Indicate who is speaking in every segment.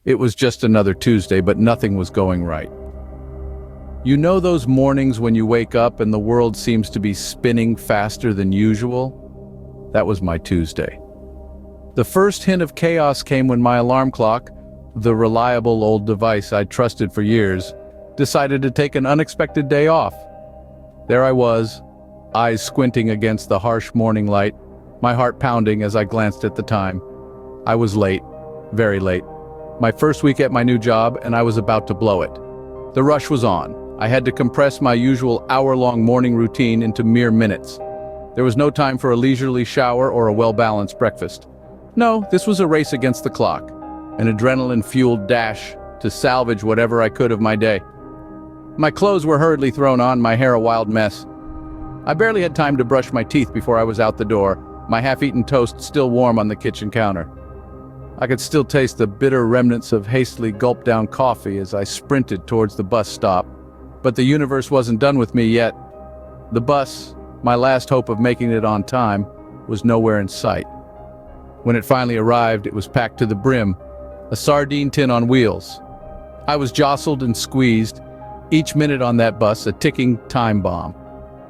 Speaker 1: It was just another Tuesday, but nothing was going right. You know those mornings when you wake up and the world seems to be spinning faster than usual? That was my Tuesday. The first hint of chaos came when my alarm clock, the reliable old device I'd trusted for years, decided to take an unexpected day off. There I was, eyes squinting against the harsh morning light, my heart pounding as I glanced at the time. I was late, very late. My first week at my new job, and I was about to blow it. The rush was on. I had to compress my usual hour-long morning routine into mere minutes. There was no time for a leisurely shower or a well-balanced breakfast. No, this was a race against the clock, an adrenaline-fueled dash to salvage whatever I could of my day. My clothes were hurriedly thrown on, my hair a wild mess. I barely had time to brush my teeth before I was out the door, my half-eaten toast still warm on the kitchen counter. I could still taste the bitter remnants of hastily gulped-down coffee as I sprinted towards the bus stop. But the universe wasn't done with me yet. The bus, my last hope of making it on time, was nowhere in sight. When it finally arrived, it was packed to the brim, a sardine tin on wheels. I was jostled and squeezed, each minute on that bus a ticking time bomb.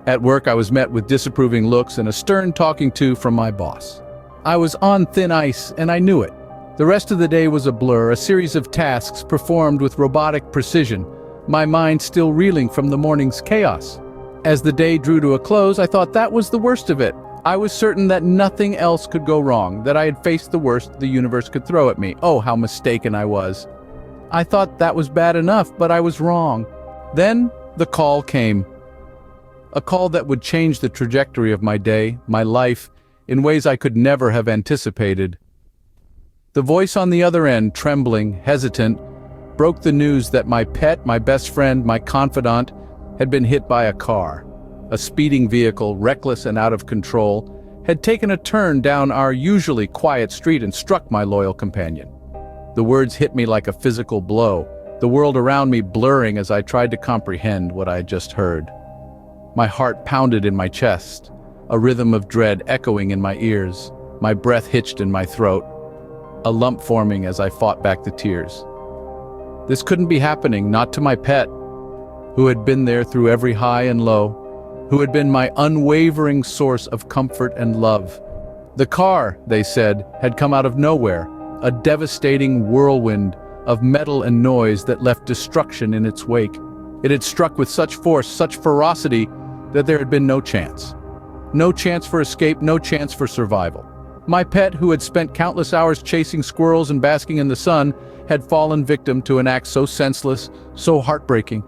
Speaker 1: At work, I was met with disapproving looks and a stern talking to from my boss. I was on thin ice, and I knew it. The rest of the day was a blur, a series of tasks performed with robotic precision, my mind still reeling from the morning's chaos. As the day drew to a close, I thought that was the worst of it. I was certain that nothing else could go wrong, that I had faced the worst the universe could throw at me. Oh, how mistaken I was. I thought that was bad enough, but I was wrong. Then the call came. A call that would change the trajectory of my day, my life, in ways I could never have anticipated. The voice on the other end, trembling, hesitant, broke the news that my pet, my best friend, my confidant, had been hit by a car. A speeding vehicle, reckless and out of control, had taken a turn down our usually quiet street and struck my loyal companion. The words hit me like a physical blow, the world around me blurring as I tried to comprehend what I had just heard. My heart pounded in my chest, a rhythm of dread echoing in my ears, my breath hitched in my throat, a lump forming as I fought back the tears. This couldn't be happening, not to my pet, who had been there through every high and low, who had been my unwavering source of comfort and love. The car, they said, had come out of nowhere, a devastating whirlwind of metal and noise that left destruction in its wake. It had struck with such force, such ferocity, that there had been no chance. No chance for escape, no chance for survival. My pet, who had spent countless hours chasing squirrels and basking in the sun, had fallen victim to an act so senseless, so heartbreaking.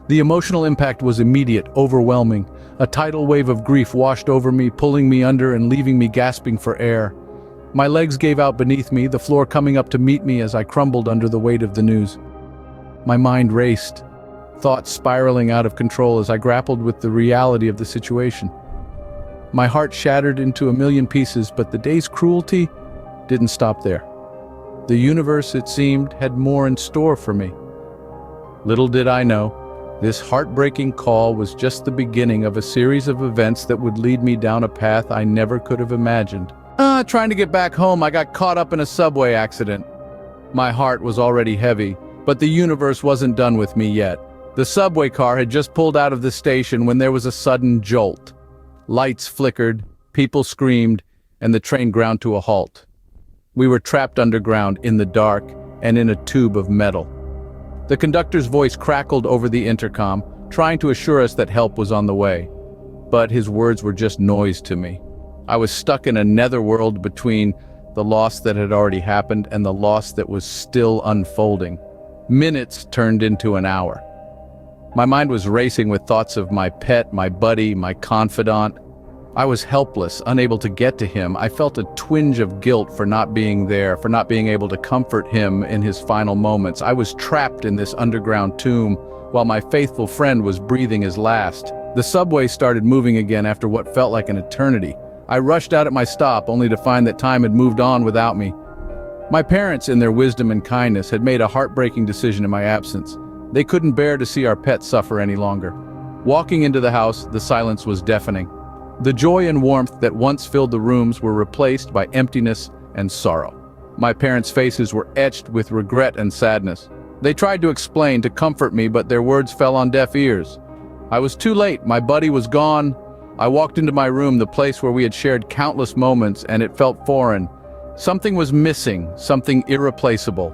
Speaker 1: The emotional impact was immediate, overwhelming. A tidal wave of grief washed over me, pulling me under and leaving me gasping for air. My legs gave out beneath me, the floor coming up to meet me as I crumbled under the weight of the news. My mind raced, thoughts spiraling out of control as I grappled with the reality of the situation. My heart shattered into a million pieces, but the day's cruelty didn't stop there. The universe, it seemed, had more in store for me. Little did I know, this heartbreaking call was just the beginning of a series of events that would lead me down a path I never could have imagined. Trying to get back home, I got caught up in a subway accident. My heart was already heavy, but the universe wasn't done with me yet. The subway car had just pulled out of the station when there was a sudden jolt. Lights flickered, people screamed, and the train ground to a halt. We were trapped underground in the dark and in a tube of metal. The conductor's voice crackled over the intercom, trying to assure us that help was on the way. But his words were just noise to me. I was stuck in a netherworld between the loss that had already happened and the loss that was still unfolding. Minutes turned into an hour. My mind was racing with thoughts of my pet, my buddy, my confidant. I was helpless, unable to get to him. I felt a twinge of guilt for not being there, for not being able to comfort him in his final moments. I was trapped in this underground tomb, while my faithful friend was breathing his last. The subway started moving again after what felt like an eternity. I rushed out at my stop, only to find that time had moved on without me. My parents, in their wisdom and kindness, had made a heartbreaking decision in my absence. They couldn't bear to see our pet suffer any longer. Walking into the house, the silence was deafening. The joy and warmth that once filled the rooms were replaced by emptiness and sorrow. My parents' faces were etched with regret and sadness. They tried to explain, to comfort me, but their words fell on deaf ears. I was too late. My buddy was gone. I walked into my room, the place where we had shared countless moments, and it felt foreign. Something was missing, something irreplaceable.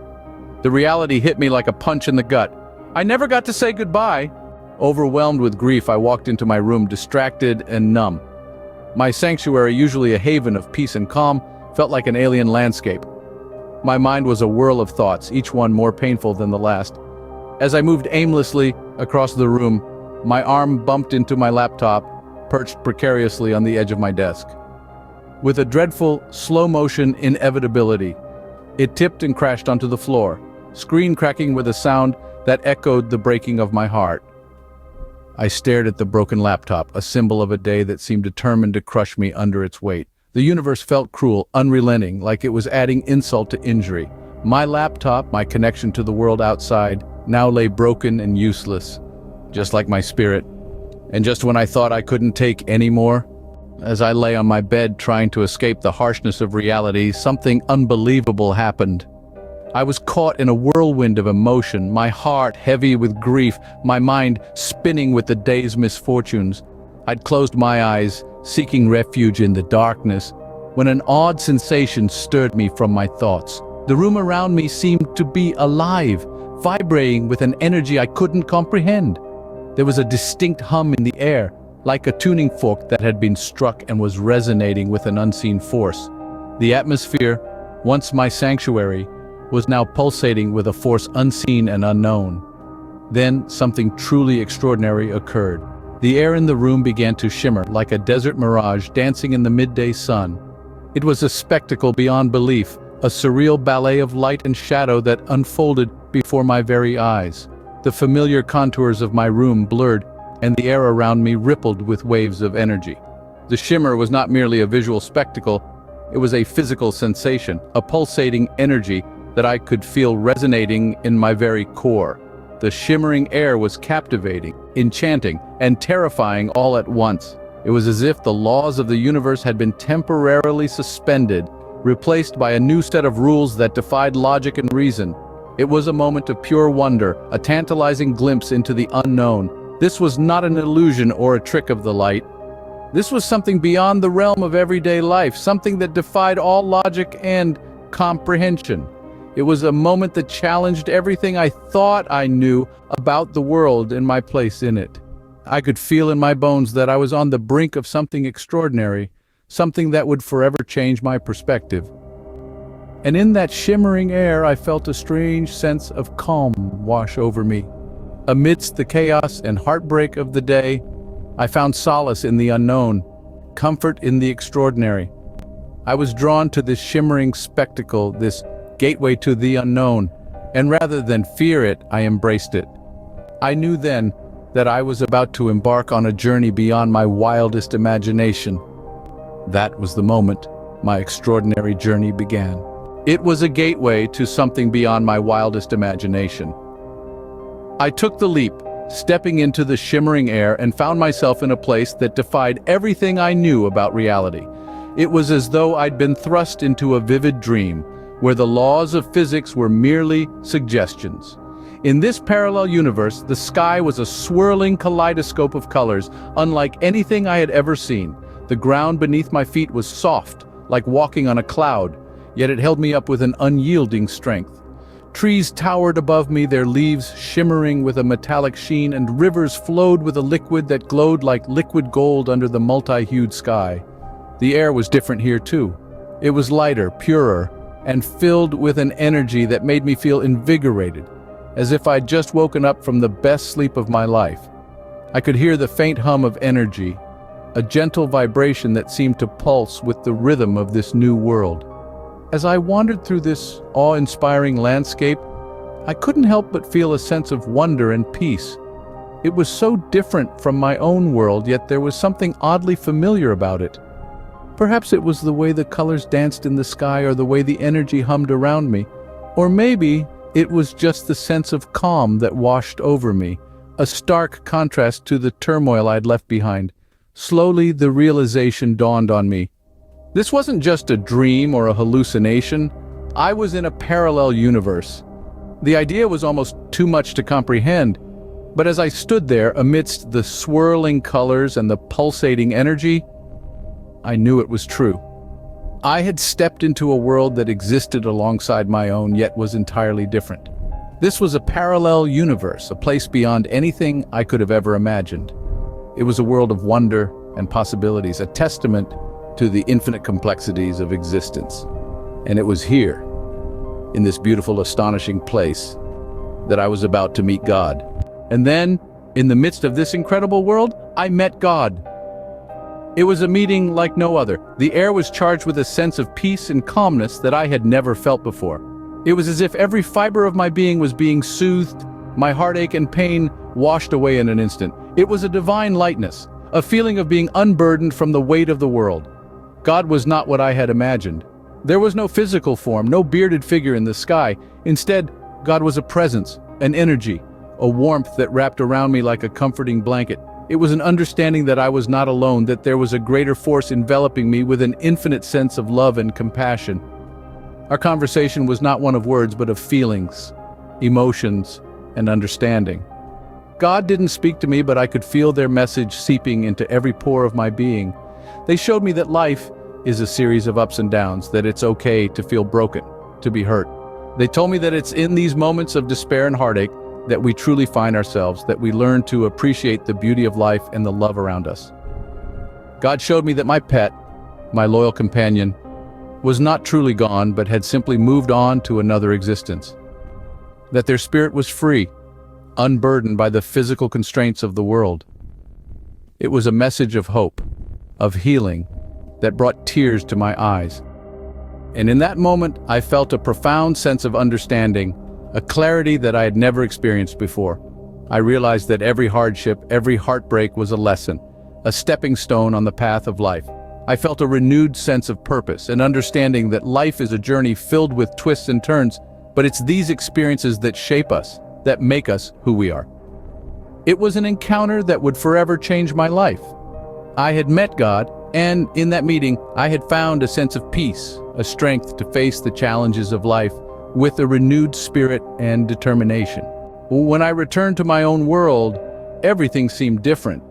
Speaker 1: The reality hit me like a punch in the gut. I never got to say goodbye. Overwhelmed with grief, I walked into my room, distracted and numb. My sanctuary, usually a haven of peace and calm, felt like an alien landscape. My mind was a whirl of thoughts, each one more painful than the last. As I moved aimlessly across the room, my arm bumped into my laptop, perched precariously on the edge of my desk. With a dreadful, slow-motion inevitability, it tipped and crashed onto the floor, screen cracking with a sound that echoed the breaking of my heart. I stared at the broken laptop, a symbol of a day that seemed determined to crush me under its weight. The universe felt cruel, unrelenting, like it was adding insult to injury. My laptop, my connection to the world outside, now lay broken and useless, just like my spirit. And just when I thought I couldn't take any more, as I lay on my bed trying to escape the harshness of reality, something unbelievable happened. I was caught in a whirlwind of emotion, my heart heavy with grief, my mind spinning with the day's misfortunes. I'd closed my eyes, seeking refuge in the darkness, when an odd sensation stirred me from my thoughts. The room around me seemed to be alive, vibrating with an energy I couldn't comprehend. There was a distinct hum in the air, like a tuning fork that had been struck and was resonating with an unseen force. The atmosphere, once my sanctuary, was now pulsating with a force unseen and unknown. Then something truly extraordinary occurred. The air in the room began to shimmer like a desert mirage dancing in the midday sun. It was a spectacle beyond belief, a surreal ballet of light and shadow that unfolded before my very eyes. The familiar contours of my room blurred, and the air around me rippled with waves of energy. The shimmer was not merely a visual spectacle, it was a physical sensation, a pulsating energy that I could feel resonating in my very core. The shimmering air was captivating, enchanting, and terrifying all at once. It was as if the laws of the universe had been temporarily suspended, replaced by a new set of rules that defied logic and reason. It was a moment of pure wonder, a tantalizing glimpse into the unknown. This was not an illusion or a trick of the light. This was something beyond the realm of everyday life, something that defied all logic and comprehension. It was a moment that challenged everything I thought I knew about the world and my place in it. I could feel in my bones that I was on the brink of something extraordinary, something that would forever change my perspective. And in that shimmering air, I felt a strange sense of calm wash over me. Amidst the chaos and heartbreak of the day, I found solace in the unknown, comfort in the extraordinary. I was drawn to this shimmering spectacle, this gateway to the unknown, and rather than fear it, I embraced it. I knew then that I was about to embark on a journey beyond my wildest imagination. That was the moment my extraordinary journey began. It was a gateway to something beyond my wildest imagination. I took the leap, stepping into the shimmering air, and found myself in a place that defied everything I knew about reality. It was as though I'd been thrust into a vivid dream, where the laws of physics were merely suggestions. In this parallel universe, the sky was a swirling kaleidoscope of colors, unlike anything I had ever seen. The ground beneath my feet was soft, like walking on a cloud, yet it held me up with an unyielding strength. Trees towered above me, their leaves shimmering with a metallic sheen, and rivers flowed with a liquid that glowed like liquid gold under the multi-hued sky. The air was different here too. It was lighter, purer, and filled with an energy that made me feel invigorated, as if I'd just woken up from the best sleep of my life. I could hear the faint hum of energy, a gentle vibration that seemed to pulse with the rhythm of this new world. As I wandered through this awe-inspiring landscape, I couldn't help but feel a sense of wonder and peace. It was so different from my own world, yet there was something oddly familiar about it. Perhaps it was the way the colors danced in the sky, or the way the energy hummed around me. Or maybe it was just the sense of calm that washed over me, a stark contrast to the turmoil I'd left behind. Slowly, the realization dawned on me. This wasn't just a dream or a hallucination. I was in a parallel universe. The idea was almost too much to comprehend, but as I stood there amidst the swirling colors and the pulsating energy, I knew it was true. I had stepped into a world that existed alongside my own, yet was entirely different. This was a parallel universe, a place beyond anything I could have ever imagined. It was a world of wonder and possibilities, a testament to the infinite complexities of existence. And it was here, in this beautiful, astonishing place, that I was about to meet God. And then, in the midst of this incredible world, I met God. It was a meeting like no other. The air was charged with a sense of peace and calmness that I had never felt before. It was as if every fiber of my being was being soothed, my heartache and pain washed away in an instant. It was a divine lightness, a feeling of being unburdened from the weight of the world. God was not what I had imagined. There was no physical form, no bearded figure in the sky. Instead, God was a presence, an energy, a warmth that wrapped around me like a comforting blanket. It was an understanding that I was not alone, that there was a greater force enveloping me with an infinite sense of love and compassion. Our conversation was not one of words, but of feelings, emotions, and understanding. God didn't speak to me, but I could feel their message seeping into every pore of my being. They showed me that life is a series of ups and downs, that it's okay to feel broken, to be hurt. They told me that it's in these moments of despair and heartache that we truly find ourselves, that we learn to appreciate the beauty of life and the love around us. God showed me that my pet, my loyal companion, was not truly gone, but had simply moved on to another existence. That their spirit was free, unburdened by the physical constraints of the world. It was a message of hope, of healing, that brought tears to my eyes. And in that moment, I felt a profound sense of understanding, a clarity that I had never experienced before. I realized that every hardship, every heartbreak was a lesson, a stepping stone on the path of life. I felt a renewed sense of purpose, an understanding that life is a journey filled with twists and turns, but it's these experiences that shape us, that make us who we are. It was an encounter that would forever change my life. I had met God, and in that meeting, I had found a sense of peace, a strength to face the challenges of life with a renewed spirit and determination. When I returned to my own world, everything seemed different,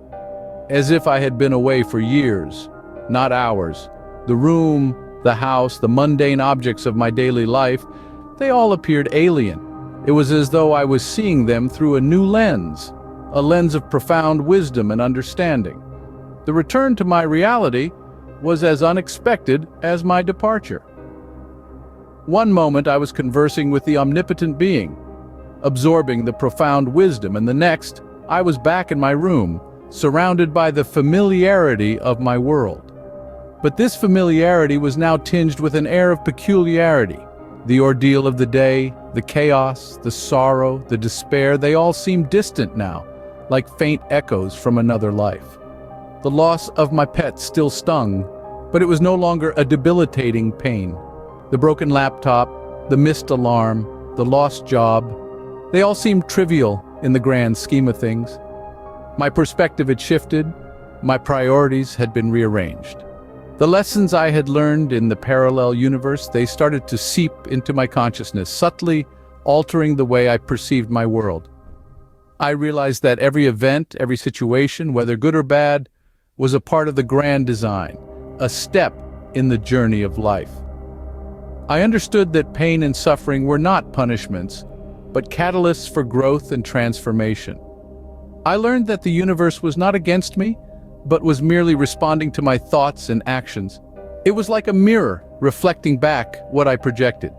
Speaker 1: as if I had been away for years, not hours. The room, the house, the mundane objects of my daily life, they all appeared alien. It was as though I was seeing them through a new lens, a lens of profound wisdom and understanding. The return to my reality was as unexpected as my departure. One moment I was conversing with the omnipotent being, absorbing the profound wisdom, and the next, I was back in my room, surrounded by the familiarity of my world. But this familiarity was now tinged with an air of peculiarity. The ordeal of the day, the chaos, the sorrow, the despair, they all seemed distant now, like faint echoes from another life. The loss of my pet still stung, but it was no longer a debilitating pain. The broken laptop, the missed alarm, the lost job, they all seemed trivial in the grand scheme of things. My perspective had shifted, my priorities had been rearranged. The lessons I had learned in the parallel universe, they started to seep into my consciousness, subtly altering the way I perceived my world. I realized that every event, every situation, whether good or bad, was a part of the grand design, a step in the journey of life. I understood that pain and suffering were not punishments, but catalysts for growth and transformation. I learned that the universe was not against me, but was merely responding to my thoughts and actions. It was like a mirror reflecting back what I projected.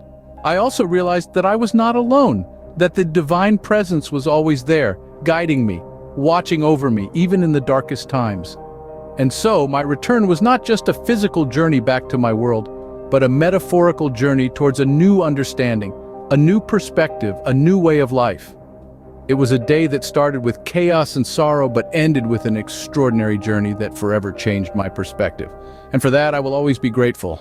Speaker 1: I also realized that I was not alone, that the divine presence was always there, guiding me, watching over me, even in the darkest times. And so, my return was not just a physical journey back to my world, but a metaphorical journey towards a new understanding, a new perspective, a new way of life. It was a day that started with chaos and sorrow, but ended with an extraordinary journey that forever changed my perspective. And for that, I will always be grateful.